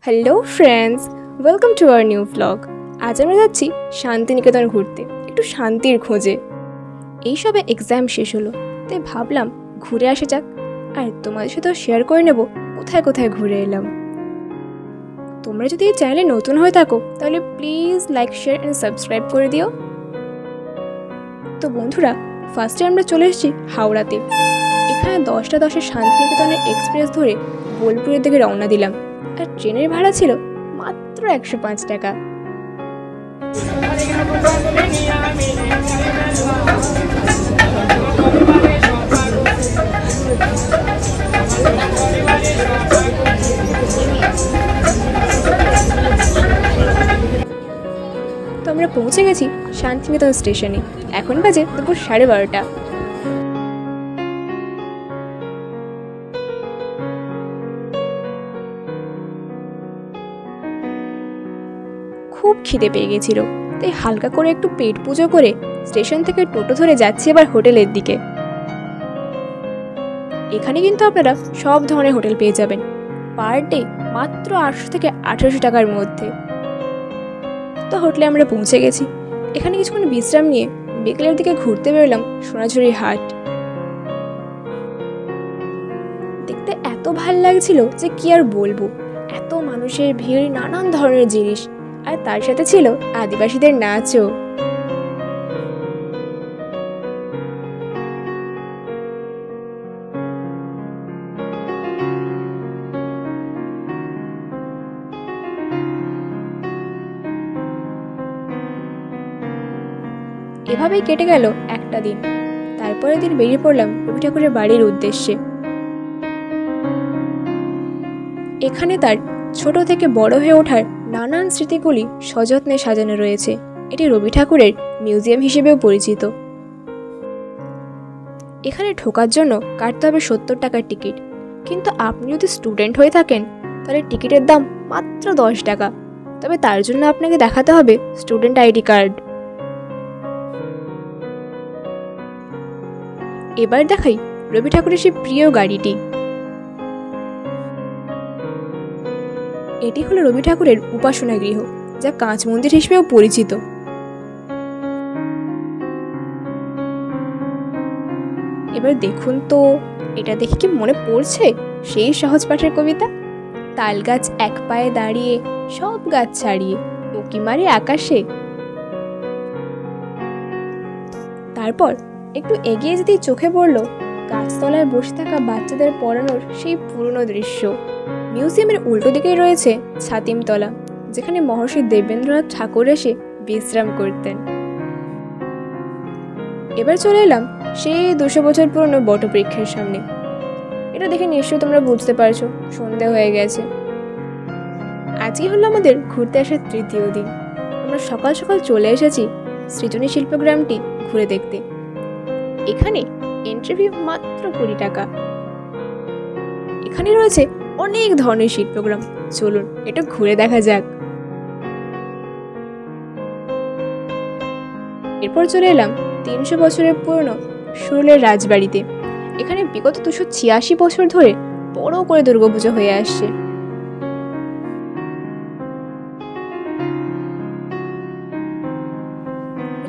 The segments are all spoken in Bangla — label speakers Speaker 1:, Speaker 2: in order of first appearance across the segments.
Speaker 1: Hello friends, welcome to our new blog. আজ আমরা যাচ্ছি শান্তিনিকেতন ঘুরতে, একটু শান্তির খোঁজে। এইসবে এক্সাম শেষ হলো, তাই ভাবলাম ঘুরে আসা যাক, আর তোমাদের সাথেও শেয়ার করে নেব কোথায় কোথায় ঘুরে এলাম। তোমরা যদি এই চ্যানেলে নতুন হয়ে থাকো তাহলে please like, share and subscribe করে দিও। তো বন্ধুরা, ফার্স্টে আমরা চলে এসেছি হাওড়াতে। এখানে 10টা 10-এর শান্তিনিকেতনের এক্সপ্রেস ধরে বোলপুরের দিকে রওনা দিলাম, আর ট্রেনের ভাড়া ছিল মাত্র 105 টাকা। তো আমরা পৌঁছে গেছি শান্তিনিকেতন স্টেশনে। এখন বাজে দুপুর 12:30। খুব খিদে পেয়ে গেছিল, তাই হালকা করে একটু পেট পুজো করে স্টেশন থেকে টোটো ধরে যাচ্ছি এবার হোটেলের দিকে। এখানে কিন্তু আপনারা সব ধরনের হোটেল পেয়ে যাবেন, পার ডে মাত্র 800 থেকে 1800 টাকার মধ্যে। তো হোটেলে আমরা পৌঁছে গেছি। এখানে কিছুক্ষণ বিশ্রাম নিয়ে বিকেলের দিকে ঘুরতে বেরোলাম সোনাঝুরি হাট। দেখতে এত ভাল লাগছিল যে কি আর বলবো, এত মানুষের ভিড়, নানান ধরনের জিনিস, আর তার সাথে ছিল আদিবাসীদের নাচও। এভাবেই কেটে গেল একটা দিন। তারপরের দিন বেরিয়ে পড়লাম রবি ঠাকুরের বাড়ির উদ্দেশ্যে। এখানে তার ছোট থেকে বড় হয়ে ওঠার নানান স্মৃতিগুলি সযত্নে সাজানো রয়েছে। এটি রবি ঠাকুরের মিউজিয়াম হিসেবেও পরিচিত। এখানে ঢোকার জন্য কাটতে হবে 70 টাকার টিকিট, কিন্তু আপনি যদি স্টুডেন্ট হয়ে থাকেন তাহলে টিকিটের দাম মাত্র 10 টাকা। তবে তার জন্য আপনাকে দেখাতে হবে স্টুডেন্ট আইডি কার্ড। এবার দেখাই রবি ঠাকুরের সেই প্রিয় গাড়িটি। এটি হলো রবি ঠাকুরের উপাসনা গৃহ, যা কাঁচ মন্দির হিসেবেও পরিচিত। এবার দেখুন তো, এটা দেখে কি মনে পড়ছে সেই সহজ পাঠের কবিতা? তাল গাছ এক পায়ে দাঁড়িয়ে, সব গাছ ছাড়িয়ে, উঁকি মারে আকাশে। তারপর একটু এগিয়ে যেতেই চোখে পড়ল গাছতলায় বসে থাকা বাচ্চাদের পড়ানোর সেই পুরনো দৃশ্য। মিউজিয়ামের উল্টো দিকেই রয়েছে ছাতিমতলা, যেখানে মহর্ষি দেবেন্দ্রনাথ ঠাকুর এসে বিশ্রাম করতেন। এবার চলে এলাম সেই 200 বছর পুরনো বটবৃক্ষের সামনে। এটা দেখে নিশ্চয়ই তোমরা বুঝতে পারছো সন্ধে হয়ে গেছে। আজই হলো আমাদের ঘুরতে আসার 3য় দিন। আমরা সকাল সকাল চলে এসেছি সৃজনী শিল্পগ্রামটি ঘুরে দেখতে। এখানে এন্ট্রি ফি মাত্র 20 টাকা। এখানে রয়েছে অনেক ধরনের শিল্পগ্রাম, চলুন এটা ঘুরে দেখা যাক। এরপর চলে এলাম 300 বছরের পুরনো সুরুলের রাজবাড়িতে। এখানে বিগত 286 বছর ধরে বড় করে দুর্গাপুজো হয়ে আসছে।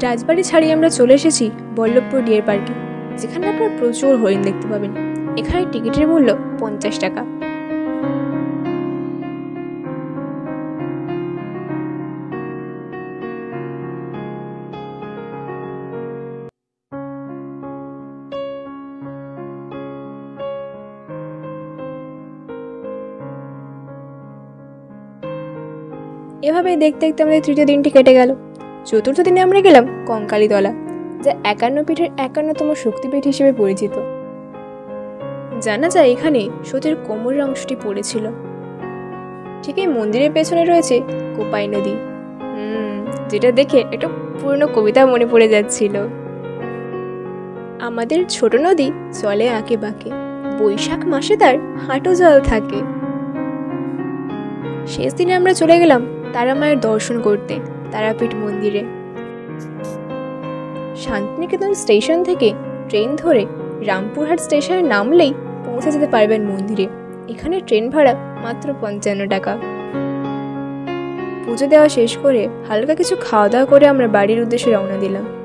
Speaker 1: রাজবাড়ি ছাড়িয়ে আমরা চলে এসেছি বল্লভপুর ডিয়ার পার্কে, যেখানে আপনারা প্রচুর হরিণ দেখতে পাবেন। এখানে টিকিটের মূল্য 50 টাকা। এভাবেই দেখতে দেখতে আমাদের 3য় দিনটি কেটে গেল। 4র্থ দিনে আমরা গেলাম কঙ্কালীতলা, যা 51 পীঠের 51তম শক্তিপীঠ হিসেবে পরিচিত। জানা যায় এখানে সতীর কোমরের অংশটি পড়েছিল। ঠিক এই মন্দিরের পেছনে রয়েছে কোপাই নদী, যেটা দেখে একটা পুরনো কবিতা মনে পড়ে যাচ্ছিল। আমাদের ছোট নদী চলে আঁকে বাঁকে, বৈশাখ মাসে তার হাঁটু জল থাকে। শেষ দিনে আমরা চলে গেলাম তারা মায়ের দর্শন করতে তারাপীঠ মন্দিরে। শান্তিনিকেতন স্টেশন থেকে ট্রেন ধরে রামপুরহাট স্টেশনে নামলেই পৌঁছে যেতে পারবেন মন্দিরে। এখানে ট্রেন ভাড়া মাত্র 55 টাকা। পুজো দেওয়া শেষ করে হালকা কিছু খাওয়া দাওয়া করে আমরা বাড়ির উদ্দেশ্যে রওনা দিলাম।